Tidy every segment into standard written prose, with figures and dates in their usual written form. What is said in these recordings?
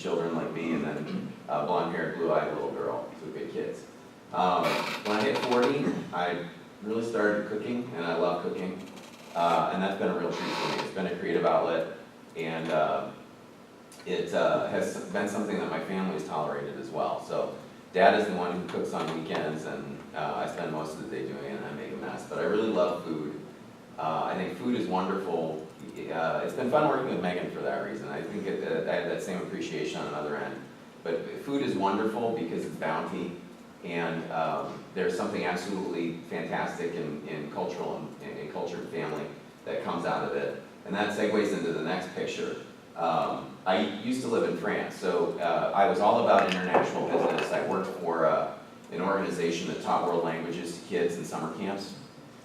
children like me, and then blonde-haired, blue-eyed little girl, so good kids. When I hit 40, I really started cooking, and I love cooking, and that's been a real treat for me. It's been a creative outlet, and it has been something that my family has tolerated as well. So Dad is the one who cooks on weekends, and I spend most of the day doing it, and I make a mess. But I really love food. I think food is wonderful. It's been fun working with Megan for that reason. I think I have that same appreciation on another end. But food is wonderful because it's bounty, and there's something absolutely fantastic in cultural and cultured family that comes out of it. And that segues into the next picture. I used to live in France, so I was all about international business. I worked for an organization that taught world languages to kids in summer camps.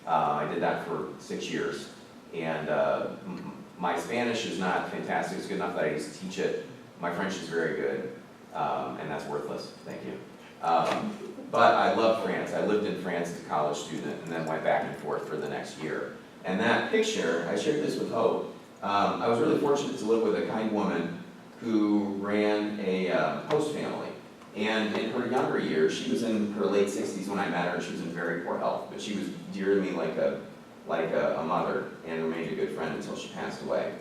I did that for 6 years, and my Spanish is not fantastic. It's good enough that I used to teach it. My French is very good, and that's worthless, thank you. But I love France. I lived in France as a college student, and then went back and forth for the next year. And that picture, I shared this with Hope. I was really fortunate to live with a kind woman who ran a host family. And in her younger years, she was in her late 60s when I met her, and she was in very poor health. But she was dear to me like a mother, and remained a good friend until she passed away.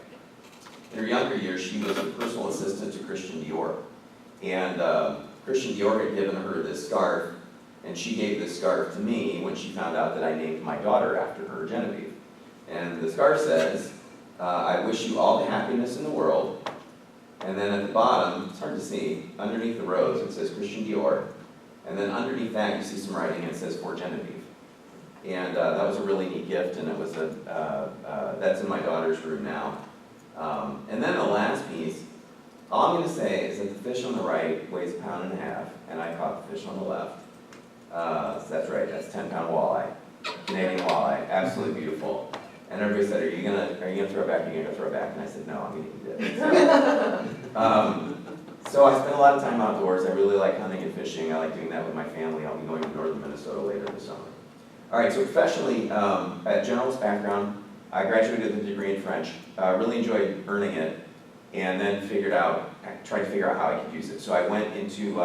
In her younger years, she was a personal assistant to Christian Dior. And Christian Dior had given her this scarf, and she gave this scarf to me when she found out that I named my daughter after her, Genevieve. And the scarf says, I wish you all the happiness in the world. And then at the bottom, it's hard to see, underneath the rose it says Christian Dior. And then underneath that you see some writing, and it says for Genevieve. And that was a really neat gift, and it was that's in my daughter's room now. And then the last piece, all I'm going to say is that the fish on the right weighs 1.5 pounds, and I caught the fish on the left. So that's right, that's 10-pound walleye, Canadian walleye, absolutely beautiful. And everybody said, are you gonna throw it back? Are you gonna throw it back? And I said, no, I'm gonna eat it. So I spend a lot of time outdoors. I really like hunting and fishing. I like doing that with my family. I'll be going to northern Minnesota later this summer. All right, so professionally, I have a generalist background. I graduated with a degree in French. Really enjoyed earning it, and then tried to figure out how I could use it. So I went into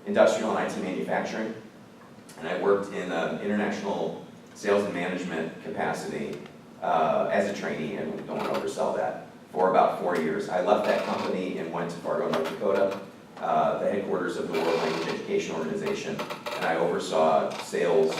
industrial and IT manufacturing, and I worked in international sales and management capacity as a trainee, and don't want to oversell that, for about 4 years. I left that company and went to Fargo, North Dakota, the headquarters of the World Language Education Organization, and I oversaw sales,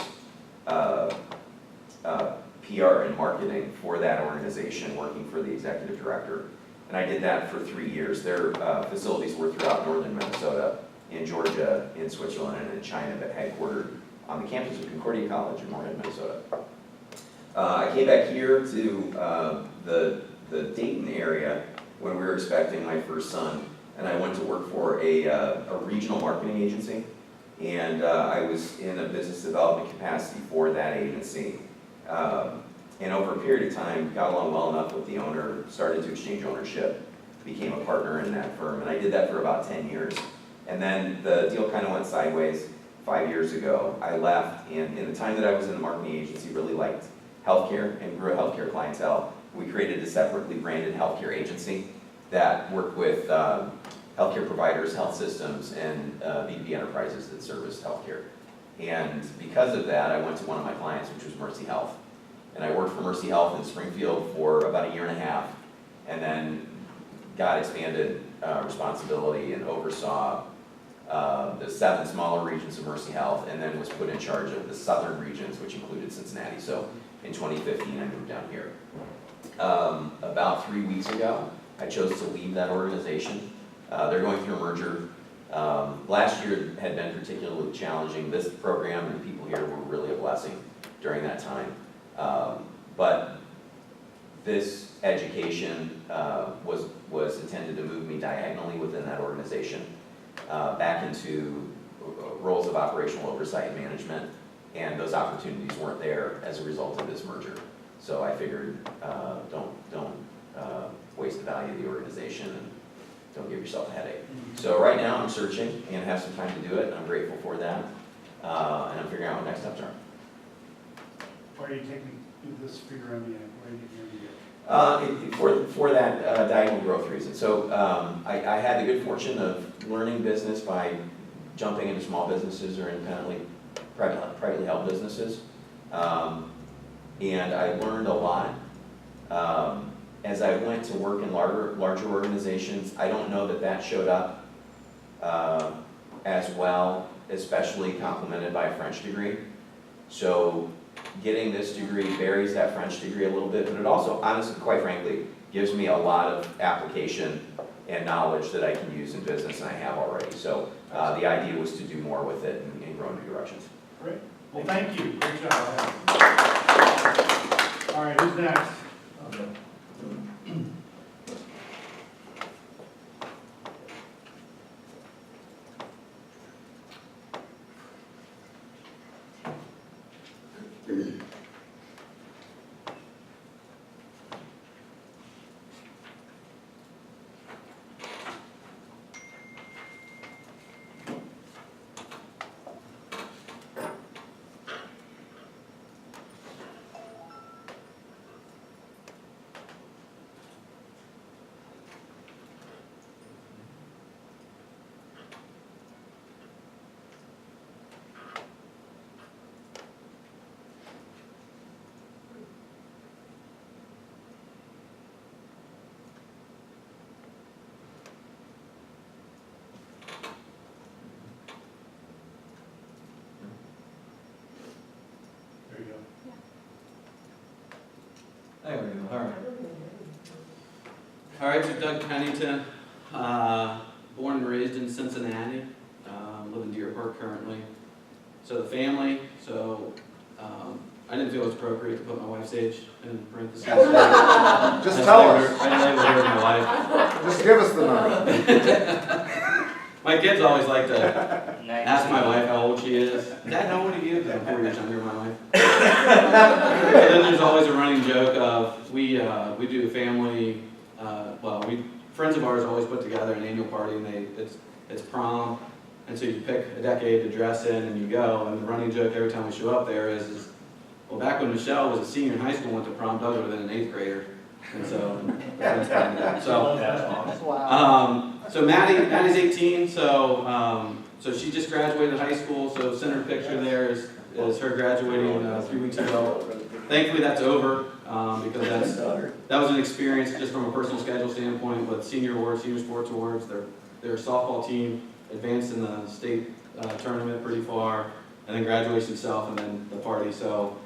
PR, and marketing for that organization, working for the executive director. And I did that for 3 years. Their facilities were throughout northern Minnesota, in Georgia, in Switzerland, and in China, but headquartered on the campus of Concordia College in Moorhead, Minnesota. I came back here to the Dayton area when we were expecting my first son, and I went to work for a regional marketing agency, and I was in a business development capacity for that agency. And over a period of time, got along well enough with the owner, started to exchange ownership, became a partner in that firm, and I did that for about 10 years. And then the deal kind of went sideways. 5 years ago, I left, and in the time that I was in the marketing agency, really liked healthcare and grew a healthcare clientele. We created a separately branded healthcare agency that worked with healthcare providers, health systems, and B2B enterprises that serviced healthcare. And because of that, I went to one of my clients, which was Mercy Health. And I worked for Mercy Health in Springfield for about 1.5 years, and then got expanded responsibility and oversaw the 7 smaller regions of Mercy Health, and then was put in charge of the southern regions, which included Cincinnati. So in 2015, I moved down here. About 3 weeks ago, I chose to leave that organization. They're going through a merger. Last year had been particularly challenging. This program and the people here were really a blessing during that time. But this education was intended to move me diagonally within that organization back into roles of operational oversight and management, and those opportunities weren't there as a result of this merger. So I figured, don't waste the value of the organization, and don't give yourself a headache. So right now I'm searching and have some time to do it. I'm grateful for that, and I'm figuring out what next steps are. Why are you taking this figure on the end? Why are you getting For that diagonal growth reason. So I had the good fortune of learning business by jumping into small businesses or independently, privately held businesses. And I learned a lot. As I went to work in larger organizations, I don't know that showed up as well, especially complemented by a French degree. So getting this degree buries that French degree a little bit, but it also, honestly, quite frankly, gives me a lot of application and knowledge that I can use in business, and I have already. So the idea was to do more with it and grow in new directions. Great. Well, thank you. Great job. All right, who's next? There you go. There we go, all right. All right, so Doug Pennington, born and raised in Cincinnati, live in Deer Park currently. So the family, I didn't feel it was appropriate to put my wife's age in parentheses. Just tell us. I didn't label her as my wife. Just give us the number. My kids always like to ask my wife how old she is. Dad, how old are you? Because I'm 4 years younger than my wife. And then there's always a running joke of, we do a family, friends of ours always put together an annual party, and it's prom, and so you pick a decade to dress in and you go, and the running joke every time we show up there is well, back when Michelle was a senior in high school and went to prom, Doug would have been an 8th grader. And so Maddie's 18, so she just graduated high school, so center picture there is her graduating 3 weeks ago. Thankfully that's over, because that was an experience just from a personal schedule standpoint with senior awards, senior sports awards. Their softball team advanced in the state tournament pretty far, and then graduation itself, and then the party. So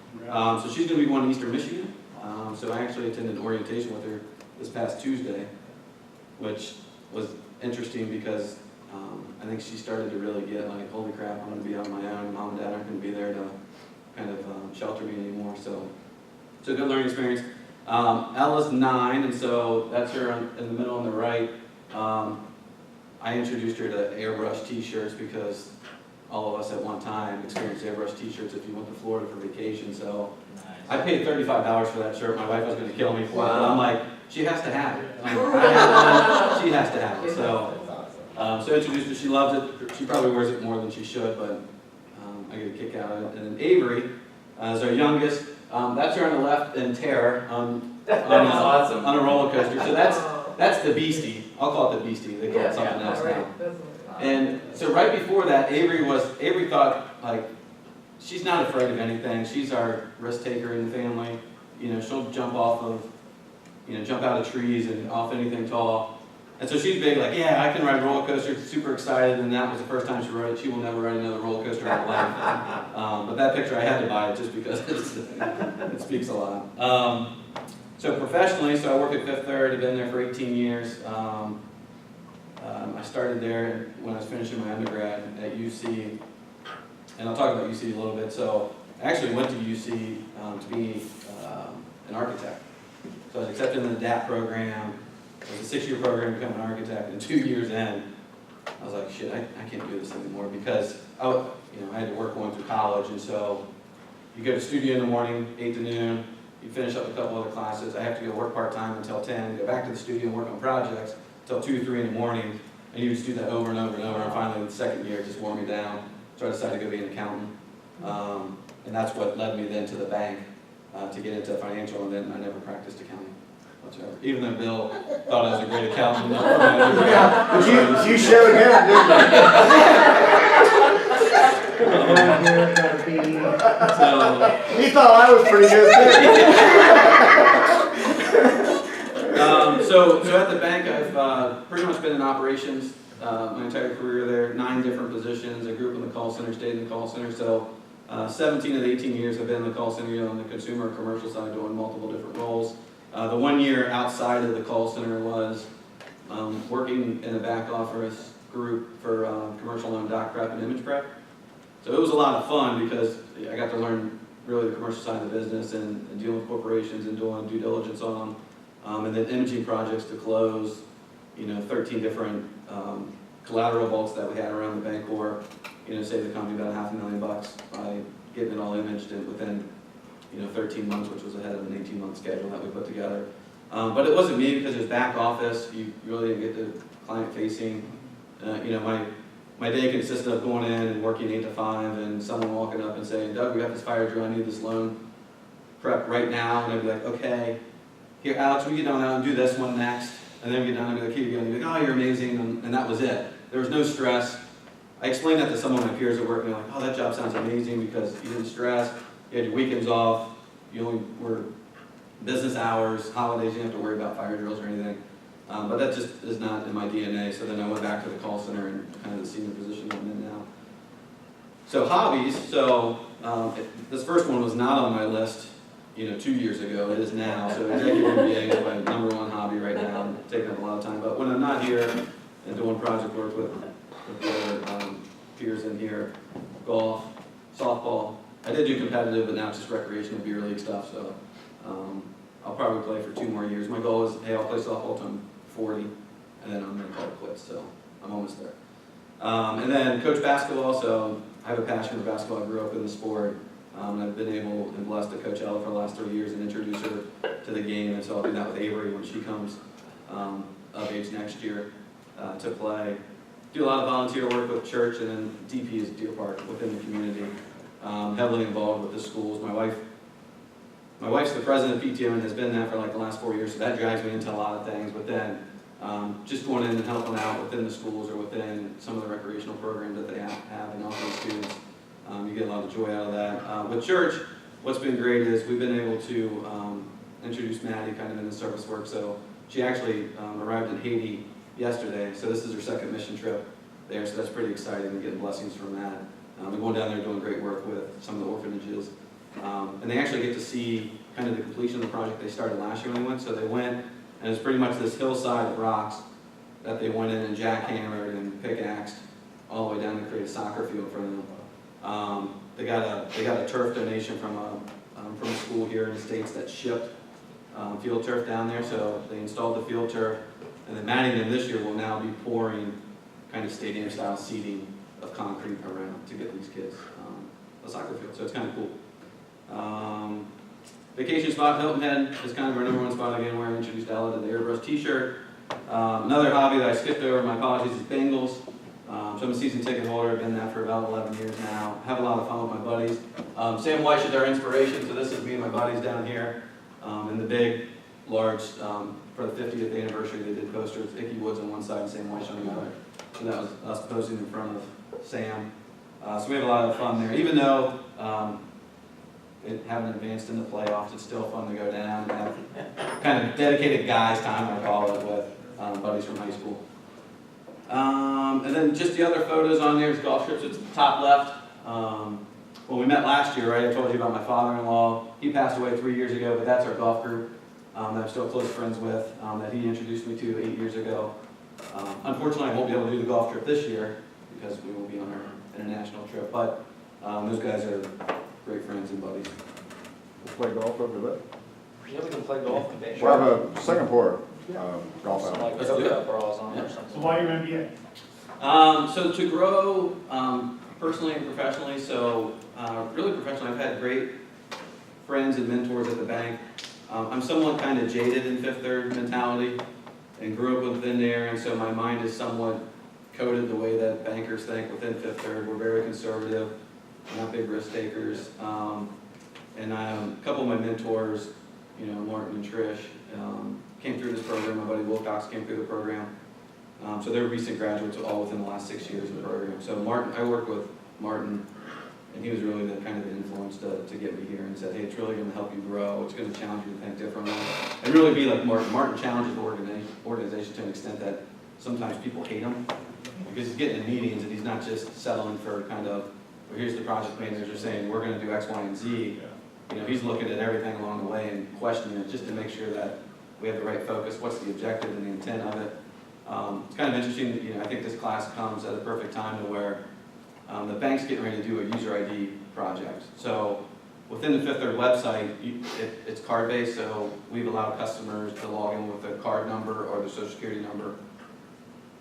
she's going to be going to Eastern Michigan. So I actually attended orientation with her this past Tuesday, which was interesting because I think she started to really get like, holy crap, I'm going to be on my own. Mom and Dad aren't going to be there to kind of shelter me anymore. So it's a good learning experience. Ella's 9, and so that's her in the middle on the right. I introduced her to airbrush t-shirts because all of us at one time experienced airbrush t-shirts if you went to Florida for vacation. So I paid $35 for that shirt. My wife was going to kill me for it. But I'm like, she has to have it. I have one, she has to have it. So introduced her. She loves it. She probably wears it more than she should, but I get a kick out of it. And then Avery is our youngest. That's her on the left in terror on a roller coaster. So that's the Beastie. I'll call it the Beastie. They call it something else now. And so right before that, Avery thought, like, she's not afraid of anything. She's our risk taker in the family. You know, she'll jump out of trees and off anything tall. And so she's big, like, yeah, I can ride roller coasters, super excited, and that was the first time she rode it. She will never ride another roller coaster in her life. But that picture, I had to buy it just because it speaks a lot. So professionally, I work at Fifth Third. I've been there for 18 years. I started there when I was finishing my undergrad at UC, and I'll talk about UC a little bit. So I actually went to UC to be an architect. So I was accepted in the DAP program. It was a 6-year program to become an architect, and 2 years in, I was like, shit, I can't do this anymore because I had to work going through college, and so you go to studio in the morning, 8 to noon, you finish up a couple other classes. I have to go work part-time until 10, go back to the studio and work on projects until 2 or 3 in the morning, and you just do that over and over and over, and finally the second year it just wore me down, so I decided to go be an accountant, and that's what led me then to the bank to get into financial, and then I never practiced accounting. whatsoever. Even though Bill thought I was a great accountant. Yeah, but you showed him, didn't So, you? He thought I was pretty good too. so at the bank, I've pretty much been in operations my entire career there, 9 different positions. I grew up in the call center, stayed in the call center. So 17 of the 18 years I've been in the call center on the consumer and commercial side doing multiple different roles. The 1 year outside of the call center was working in a back office group for commercial loan doc prep and image prep. So it was a lot of fun because I got to learn really the commercial side of the business and dealing with corporations and doing due diligence on them. And then imaging projects to close, 13 different collateral vaults that we had around the bank core, saved the company about $500,000 by getting it all imaged and within 13 months, which was ahead of an 18-month schedule that we put together. But it wasn't me because it was back office. You really didn't get to client facing. My day consisted of going in and working 8 to 5 and someone walking up and saying, Doug, we got this fire drill, I need this loan prep right now. And I'd be like, okay, here, Alex, we get down now and do this one next. And then we get down and be like, here you go. And you'd be like, oh, you're amazing. And that was it. There was no stress. I explained that to some of my peers at work, and they're like, oh, that job sounds amazing because you didn't stress, you had your weekends off, you only were business hours, holidays, you didn't have to worry about fire drills or anything. But that just is not in my DNA, so then I went back to the call center and kind of the senior position I'm in now. So hobbies, this first one was not on my list, 2 years ago, it is now. So executive MBA is my #1 hobby right now, I'm taking up a lot of time. But when I'm not here and doing project work with the other peers in here, golf, softball. I did do competitive, but now it's just recreational beer league stuff, so I'll probably play for 2 more years. My goal is, hey, I'll play softball till I'm 40, and then I'm going to call it quits, so I'm almost there. And then coach basketball, so I have a passion for basketball. I grew up in the sport. I've been able and blessed to coach Ella for the last 3 years and introduce her to the game, and so I'll do that with Avery when she comes of age next year to play. Do a lot of volunteer work with church, and then DP is Deer Park within the community. Heavily involved with the schools. My wife's the president of PTO and has been that for like the last 4 years, so that drives me into a lot of things. But then just going in and helping out within the schools or within some of the recreational programs that they have and offering students, you get a lot of joy out of that. With church, what's been great is we've been able to introduce Maddie kind of in the service work. So she actually arrived in Haiti yesterday, so this is her 2nd mission trip there, so that's pretty exciting and getting blessings from that. We're going down there doing great work with some of the orphanages. And they actually get to see kind of the completion of the project they started last year when they went. So they went, and it's pretty much this hillside of rocks that they went in and jackhammered and pickaxed all the way down to create a soccer field for them. They got a turf donation from a school here in the States that shipped field turf down there. So they installed the field turf, and then Maddie and this year will now be pouring kind of stadium-style seating of concrete around to get these kids a soccer field. So it's kind of cool. Vacation spot, Hilton Head is kind of our #1 spot again, where I introduced Ella to the airbrush t-shirt. Another hobby that I skipped over, my apologies, is Bengals. So I'm a season ticket holder, I've been that for about 11 years now. Have a lot of fun with my buddies. Sam Weiss is our inspiration, so this is me and my buddies down here. In the big, large, for the 50th anniversary, they did posters, Icky Woods on one side and Sam Weiss on the other. So that was us posing in front of Sam. So we have a lot of fun there. Even though it haven't advanced in the playoffs, it's still fun to go down and have kind of dedicated guys time, I call it, with buddies from high school. And then just the other photos on there is golf trips. It's the top left. When we met last year, right, I told you about my father-in-law. He passed away 3 years ago, but that's our golf group that I'm still close friends with, that he introduced me to 8 years ago. Unfortunately, I won't be able to do the golf trip this year because we will be on our international trip, but those guys are great friends and buddies. We'll play golf over there. Yeah, we can play golf. We'll have a Singapore golf Some out. like Let's do yoga it. bras on or So something. why your MBA? So to grow personally and professionally, really professionally, I've had great friends and mentors at the bank. I'm somewhat kind of jaded in Fifth Third mentality and grew up within there, and so my mind is somewhat coded the way that bankers think within Fifth Third. We're very conservative, not big risk takers. And a couple of my mentors, Martin and Trish, came through this program. My buddy Wilcox came through the program. So they're recent graduates, all within the last 6 years of the program. So Martin, I worked with Martin, and he was really the kind of influence to get me here, and said, hey, it's really going to help you grow. It's going to challenge you to think differently, and really be like Martin. Martin challenges the organization to an extent that sometimes people hate him, because he's getting in meetings and he's not just settling for kind of, well, here's the project manager saying we're going to do X, Y, and Z. You know, he's looking at everything along the way and questioning it just to make sure that we have the right focus. What's the objective and the intent of it? It's kind of interesting that, you know, I think this class comes at a perfect time to where the bank's getting ready to do a user ID project. So within the Fifth Third website, it's card-based, so we've allowed customers to log in with their card number or their social security number.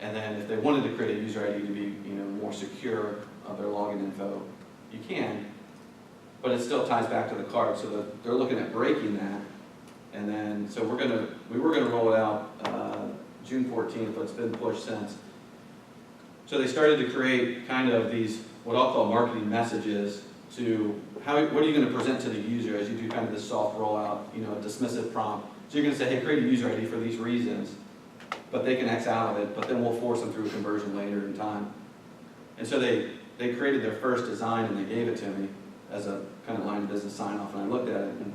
And then if they wanted to create a user ID to be, you know, more secure of their login info, you can, but it still ties back to the card. So they're looking at breaking that. And then, so we were gonna roll it out June 14th, but it's been pushed since. So they started to create kind of these, what I'll call marketing messages to what are you going to present to the user as you do kind of this soft rollout, you know, a dismissive prompt. So you're going to say, hey, create a user ID for these reasons, but they can X out of it, but then we'll force them through a conversion later in time. And so they created their first design and they gave it to me as a kind of line of business sign off, and I looked at it and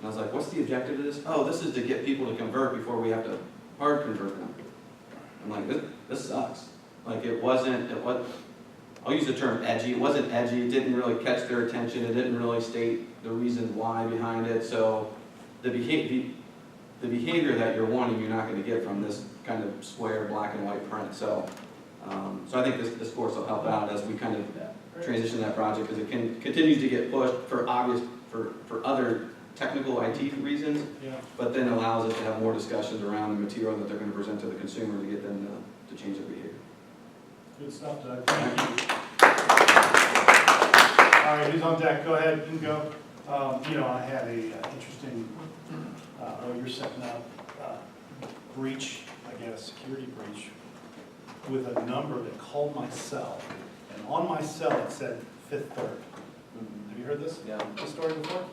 I was like, what's the objective of this? Oh, this is to get people to convert before we have to hard convert them. I'm like, this sucks. Like I'll use the term edgy. It wasn't edgy. It didn't really catch their attention. It didn't really state the reasons why behind it. So the behavior that you're wanting, you're not going to get from this kind of square black and white print. So I think this course will help out as we kind of transition that project, because it continues to get pushed for other technical IT reasons, but then allows us to have more discussions around the material that they're going to present to the consumer to get them to change their behavior. Good stuff, Doug. Thank you. All right, who's on deck? Go ahead, you can go. You know, I had a interesting, you're setting up breach, I guess, security breach, with a number that called my cell. And on my cell it said Fifth Third. Have you heard this? Yeah. This story before?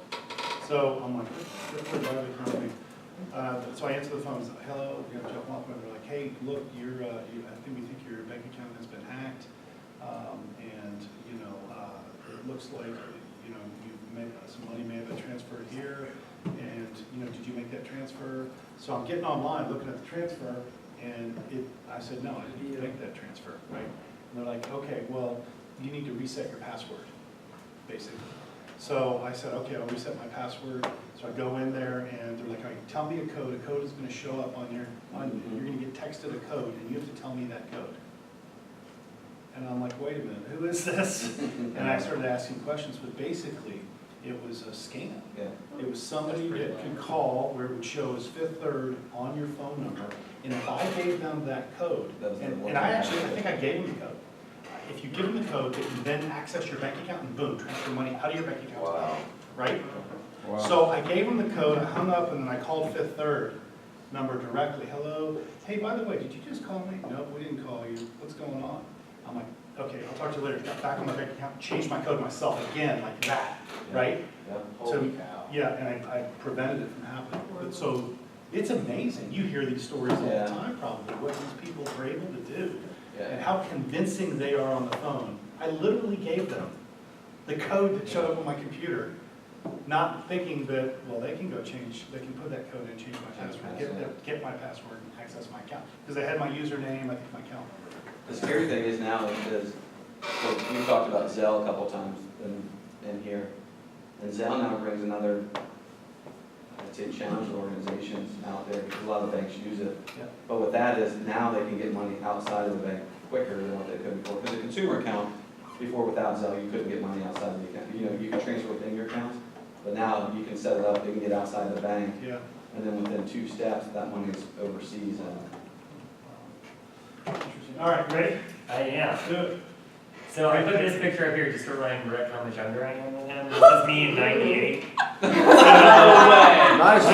So I'm like, Fifth Third, why are they calling me? So I answer the phone, and say, hello, you know, Jeff Moffman. They're like, hey, look, I think we think your bank account has been hacked, and you know, it looks like you know some money may have been transferred here, and you know, did you make that transfer? So I'm getting online, looking at the transfer, and I said, no, I didn't make that transfer, right? And they're like, okay, well, you need to reset your password, basically. So I said, okay, I'll reset my password. So I go in there and they're like, all right, tell me a code. A code is going to show up on you're going to get texted a code and you have to tell me that code. And I'm like, wait a minute, who is this? And I started asking questions, but basically it was a scam. Yeah. It was somebody that could call where it would show as Fifth Third on your phone number. And if I gave them that code, and I think I gave them the code. If you give them the code, they can then access your bank account and boom, transfer money out of your bank account. Wow. Right? Wow. So I gave them the code, I hung up, and then I called Fifth Third number directly. Hello, hey, by the way, did you just call me? No, we didn't call you. What's going on? I'm like, okay, I'll talk to you later. Got back on my bank account, changed my code myself again, like that, right? Yeah. So, Holy cow. yeah, and I prevented it from happening. But so it's amazing. You hear these stories all Yeah. the time, probably, what these people are able to do. And Yeah. how convincing they are on the phone. I literally gave them the code that showed up on my computer, not thinking that, well, they can put that code in, change my password, get my password and access my account. Because they had my username, I think my account number. The scary thing is now is, so we talked about Zelle a couple times in here, and Zelle now brings another, I'd say, challenge to organizations out there, because a lot of banks use it. Yeah. But with that is now they can get money outside of the bank quicker than what they could before. Because a consumer account, before without Zelle, you couldn't get money outside of the account. You know, you can transfer within your accounts, but now you can set it up, you can get outside the bank, Yeah. and then within 2 steps, that money is overseas. Interesting. All right, ready? I am. Do it. So I put this picture up here just to remind Rick how much younger I am than him. This is me in '98. Nice,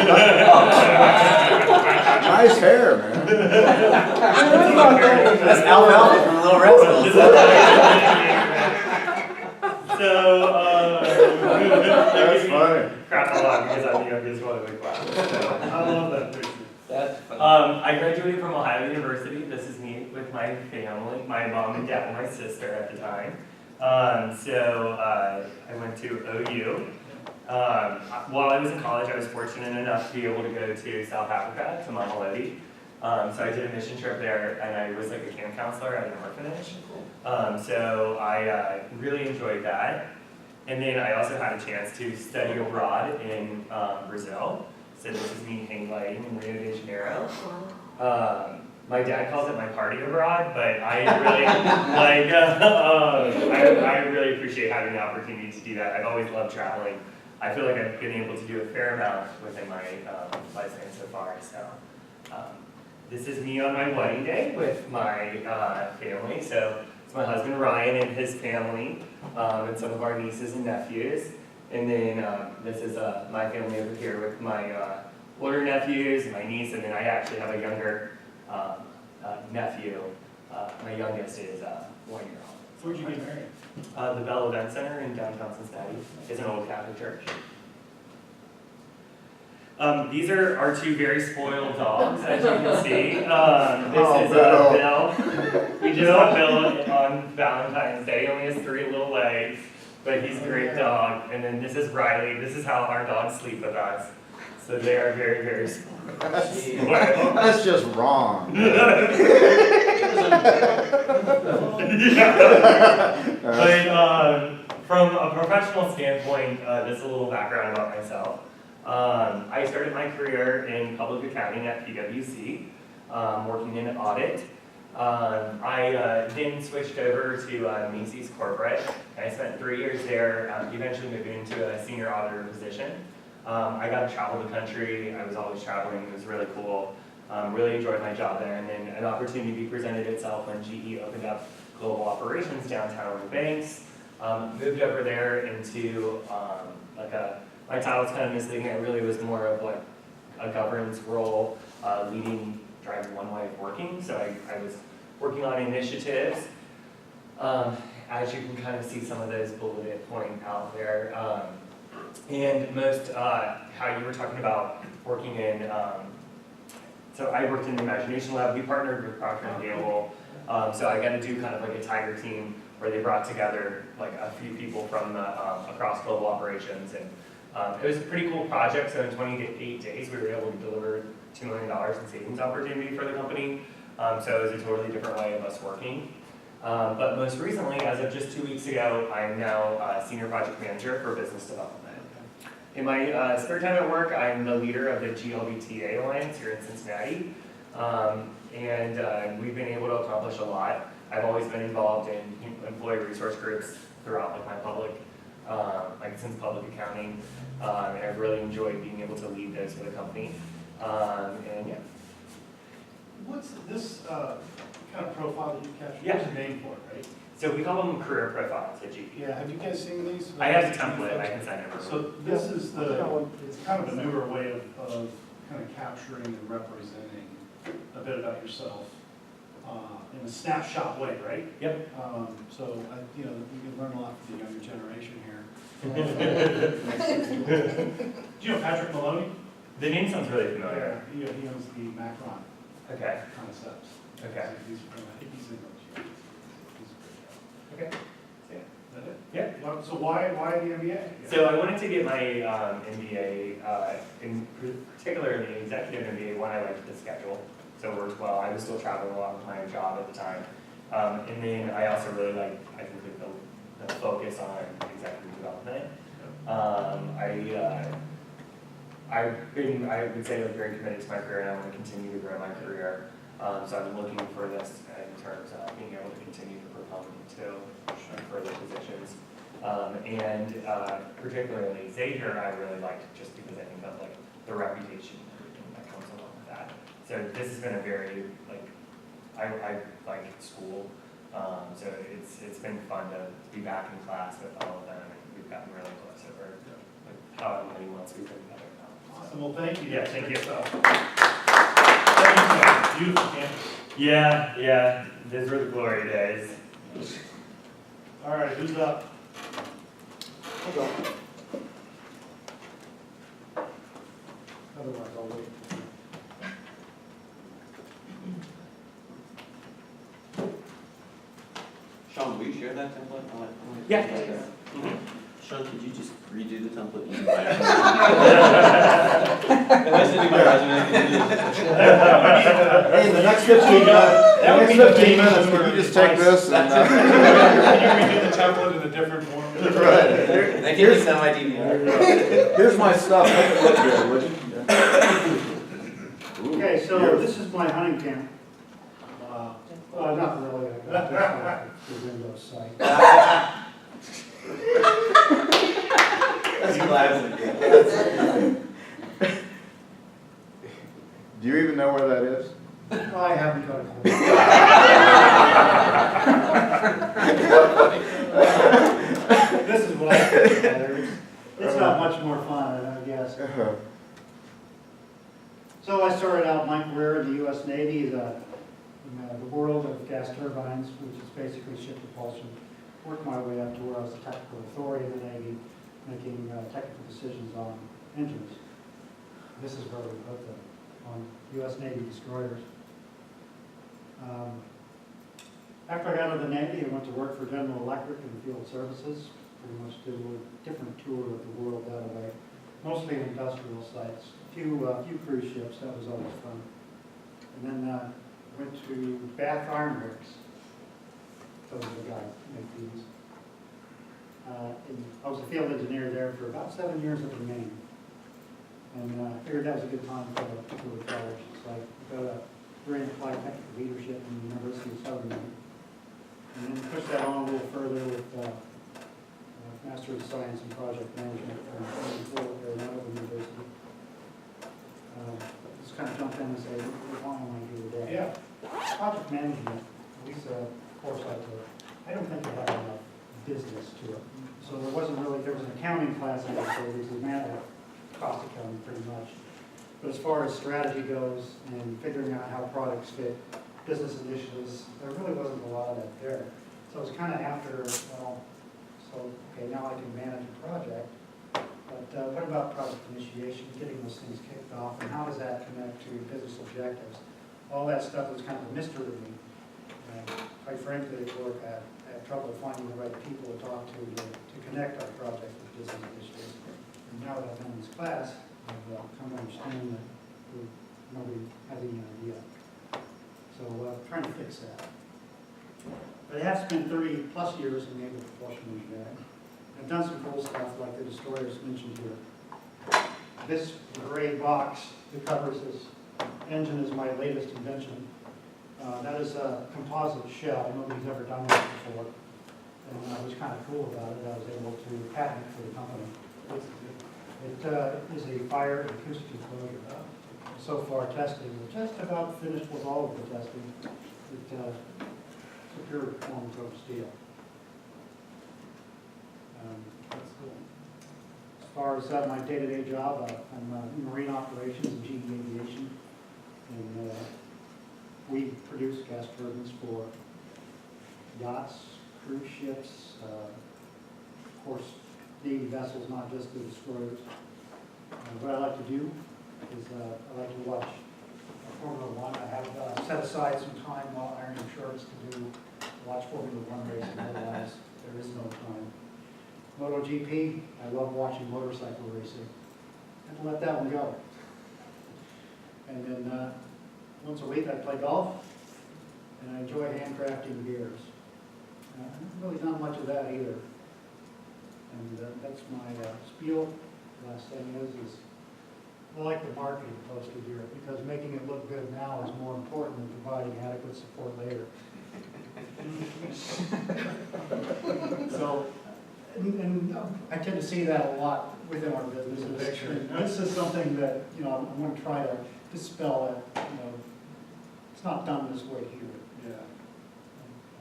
nice hair, man. That's alfalfa from Little Rascals. So, That's funny. crap a lot because I'm the youngest one in the class. I love that picture. That's funny. I graduated from Ohio University. This is me with my family, my mom and dad and my sister at the time. I went to OU. While I was in college, I was fortunate enough to be able to go to South Africa, to Mamelodi. So I did a mission trip there, and I was like a camp counselor at an orphanage. I really enjoyed that. And then I also had a chance to study abroad in Brazil. So this is me hang gliding in Rio de Janeiro. My dad calls it my party abroad, but I really I really appreciate having the opportunity to do that. I've always loved traveling. I feel like I've been able to do a fair amount within my lifespan so far. So this is me on my wedding day with my family. So it's my husband Ryan and his family, and some of our nieces and nephews. And then this is my family over here with my older nephews and my niece, and then I actually have a younger nephew. My youngest is 1 year old. Where'd you get married? The Bell Event Center in downtown Cincinnati. It's an old Catholic church. These are our two very spoiled dogs, as you can see. This is Bill. We just got Bill on Valentine's Day. He only has 3 little legs, but he's a great dog. And then this is Riley. This is how our dogs sleep with us. So they are very, very spoiled. That's just wrong. But from a professional standpoint, this is a little background about myself. I started my career in public accounting at PwC, working in audit. I then switched over to Macy's Corporate, and I spent 3 years there, eventually moving into a senior auditor position. I got to travel the country. I was always traveling. It was really cool. Really enjoyed my job there, and then an opportunity presented itself when GE opened up global operations downtown in Banks. Moved over there into my title was kind of misleading. It really was more of like a governance role, leading, driving one way of working. So I was working on initiatives. As you can kind of see some of those bulleted point out there. And most, how you were talking about working in, so I worked in the Imagination Lab. We partnered with Procter & Gamble. So I got to do kind of like a tiger team where they brought together like a few people from across global operations. And it was a pretty cool project. So in 28 days, we were able to deliver $2 million in savings opportunity for the company. So it was a totally different way of us working. But most recently, as of just 2 weeks ago, I'm now Senior Project Manager for Business Development. In my spare time at work, I'm the leader of the GLBTA Alliance here in Cincinnati. And we've been able to accomplish a lot. I've always been involved in employee resource groups throughout like my public, since public accounting. And I've really enjoyed being able to lead those for the company. And yeah. What's this kind of profile that you captured? Yeah. There's a name for it, right? So we call them career profiles at GE. Yeah, have you guys seen these? I have a template I can send over. So this is it's kind of a newer way of kind of capturing and representing a bit about yourself in a snapshot way, right? Yep. So, you can learn a lot from the younger generation here. Do you know Patrick Maloney? The name sounds really familiar. He owns the Macron Okay. concepts. Okay. He's from, I think he's in the He's a great guy. Okay. Is that it? Yeah. Well, so why the MBA? So I wanted to get my MBA, in particular in the executive MBA, one I liked the schedule, so it worked well. I was still traveling a lot with my job at the time. And then I also really liked, I think, the focus on executive development. I would say I'm very committed to my career and I want to continue to grow my career. So I'm looking for this in terms of being able to continue to propel me to further positions. Particularly Xavier, I really liked just because I think of like the reputation and everything that comes along with that. So this has been a very I like school. So it's been fun to be back in class with all of them, and we've gotten really close over like however many months we've been together now. Awesome, well, thank you. Yeah, thank you. Beautiful campus. Yeah, those were the glory days. All right, who's up? Otherwise, I'll wait. Sean, will you share that template? Yeah. Mhm. Sean, could you just redo the template? If I send you my resume, I can do this. Hey, in the next 15 minutes, can you just take this and, Can you redo the template in a different form? Right. That can be semi DVR. Here's my stuff, make it look good, would you? Ooh, Okay, so beautiful. this is my hunting camp. Not really, I got this off the Windows site. That's classic. Do you even know where that is? I haven't got a clue. This is what I put together. It's not much more fun, I guess. So I started out my career in the U.S. Navy, in the world of gas turbines, which is basically ship propulsion. Worked my way up to where I was the technical authority of the Navy, making technical decisions on engines. This is where we put them, on U.S. Navy destroyers. After I got out of the Navy, I went to work for General Electric in field services. Pretty much did a different tour of the world that way, mostly industrial sites. A few cruise ships, that was always fun. And then went to Bath Iron Works. Those are the guys that make these. And I was a field engineer there for about 7 years at the Maine. And I figured that was a good time for the college. So I got a degree in applied technical leadership from the University of Southern Maine. And then pushed that on a little further with Master of Science in Project Management from Arizona University. Just kind of jump in and say, what am I here today? Yeah. Project management, at least a course I took, I don't think it had enough business to it. So there was an accounting class I would say, which is cost accounting pretty much. But as far as strategy goes and figuring out how products fit business initiatives, there really wasn't a lot of that there. So it was kind of after, okay, now I can manage a project. But what about project initiation, getting those things kicked off, and how does that connect to business objectives? All that stuff was kind of a mystery to me. And quite frankly, at work, I had trouble finding the right people to talk to connect our project with business initiatives. And now that I've done this class, I've come to understand that nobody has any idea. So trying to fix that. But I have spent 30 plus years in naval propulsion engineering. I've done some cool stuff like the destroyers mentioned here. This gray box that covers this engine is my latest invention. That is a composite shell. Nobody's ever done that before. And what's kind of cool about it, I was able to patent it for the company. It is a fire acoustic enclosure. So far testing, we're just about finished with all of the testing. It's superior performance over steel. That's cool. As far as my day-to-day job, I'm in marine operations and GE Aviation. And we produce gas turbines for yachts, cruise ships, of course, Navy vessels, not just the destroyers. What I like to do is I like to watch Formula One. I have set aside some time while ironing shirts to watch Formula One racing, otherwise there is no time. MotoGP, I love watching motorcycle racing. I have to let that one go. And then once a week I play golf, and I enjoy handcrafting gears. I haven't really done much of that either. And that's my spiel. Last thing is I like the marketing posted here, because making it look good now is more important than providing adequate support later. So, and I tend to see that a lot within our businesses. And this is something that, I'm going to try to dispel that, it's not done this way here. Yeah.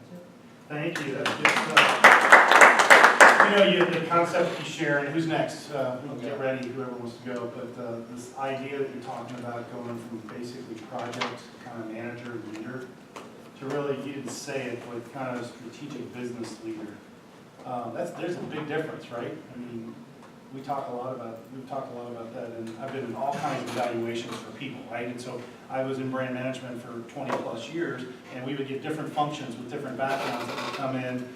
That's it. Thank you. That's just, the concept you share, and who's next? We'll get ready, whoever wants to go. But this idea that you're talking about going from basically project kind of manager, leader, to really, you didn't say it, but kind of strategic business leader. There's a big difference, right? I mean, we've talked a lot about that, and I've been in all kinds of evaluations for people, right? And so I was in brand management for 20 plus years, and we would get different functions with different backgrounds that would come in.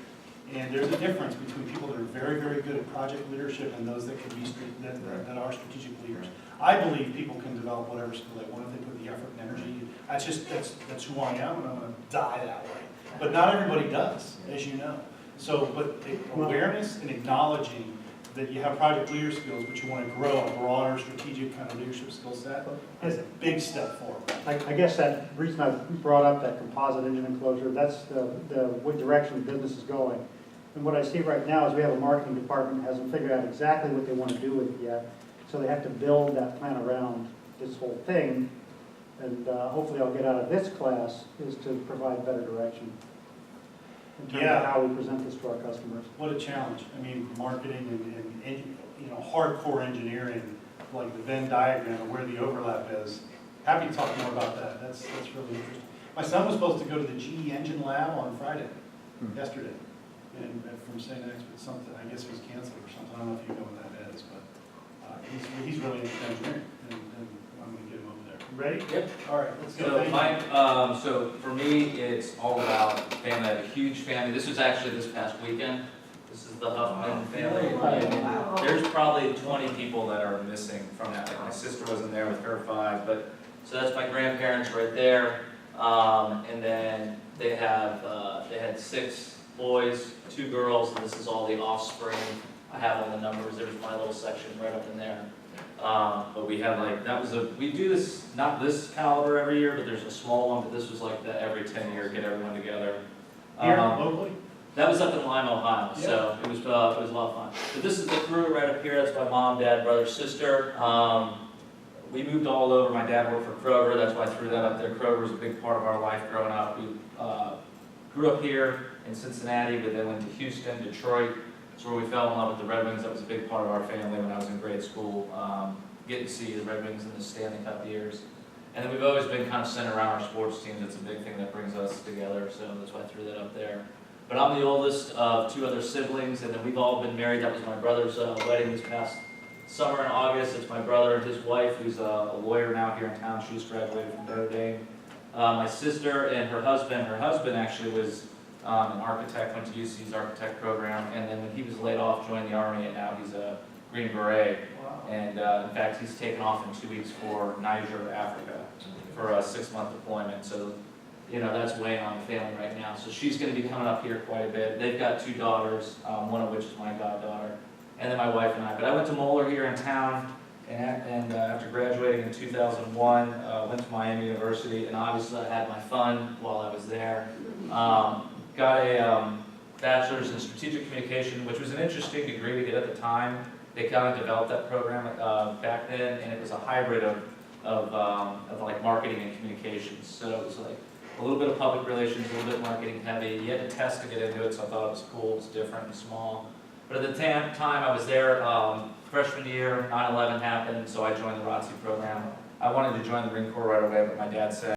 And there's a difference between people that are very, very good at project leadership and those that can be, that are strategic leaders. I believe people can develop whatever skill they want if they put the effort and energy. That's who I am, and I'm gonna die that way. But not everybody does, as you know. So, but awareness and acknowledging that you have project leader skills, but you want to grow a broader strategic kind of leadership skill set is a big step forward. I guess that reason I brought up that composite engine enclosure, that's the what direction the business is going. And what I see right now is we have a marketing department that hasn't figured out exactly what they want to do with it yet. So they have to build that plan around this whole thing. And hopefully I'll get out of this class is to provide better direction in terms of how we present this to our customers. What a challenge. I mean, marketing and you know, hardcore engineering, like the Venn diagram of where the overlap is. Happy to talk more about that. That's really interesting. My son was supposed to go to the GE engine lab on Friday, yesterday, and from St. X, but something, I guess it was canceled or something. I don't know if you know what that is, but he's really into engineering, and I'm gonna get him over there. Ready? Yep. All right, let's go. So Thank you. so for me, it's all about family. I have a huge family. This was actually this past weekend. This is the Huffman family. And there's probably 20 people that are missing from that. Like my sister wasn't there with her 5, but so that's my grandparents right there. And then they had 6 boys, 2 girls, and this is all the offspring. I have all the numbers. There's my little section right up in there. But we had we do this, not this caliber every year, but there's a small one, but this was like the every 10-year, get everyone together. Here, locally? That was up in Lime, Ohio, so it was a lot of fun. But this is the crew right up here. That's my mom, dad, brother, sister. We moved all over. My dad worked for Kroger. That's why I threw that up there. Kroger was a big part of our life growing up. We grew up here in Cincinnati, but then went to Houston, Detroit. That's where we fell in love with the Red Wings. That was a big part of our family when I was in grade school. Getting to see the Red Wings in the Stanley Cup years. And then we've always been kind of centered around our sports teams. It's a big thing that brings us together, so that's why I threw that up there. But I'm the oldest of 2 other siblings, and then we've all been married. That was my brother's wedding this past summer in August. It's my brother and his wife, who's a lawyer now here in town. She's graduated from Notre Dame. My sister and her husband actually was an architect, went to UC's architect program, and then when he was laid off, joined the Army, and now he's a Green Beret. Wow. And in fact, he's taken off in 2 weeks for Niger, Africa, for a 6-month deployment. So, you know, that's weighing on the family right now. So she's going to be coming up here quite a bit. They've got 2 daughters, one of which is my goddaughter, and then my wife and I. But I went to Moeller here in town, and after graduating in 2001, went to Miami University, and obviously I had my fun while I was there. Got a bachelor's in strategic communication, which was an interesting degree to get at the time. They kind of developed that program back then, and it was a hybrid of like marketing and communications. So it was like a little bit of public relations, a little bit marketing heavy. You had to test to get into it, so I thought it was cool, it was different and small. But at the time I was there, freshman year, 9/11 happened, so I joined the ROTC program. I wanted to join the Marine Corps right away, but my dad said,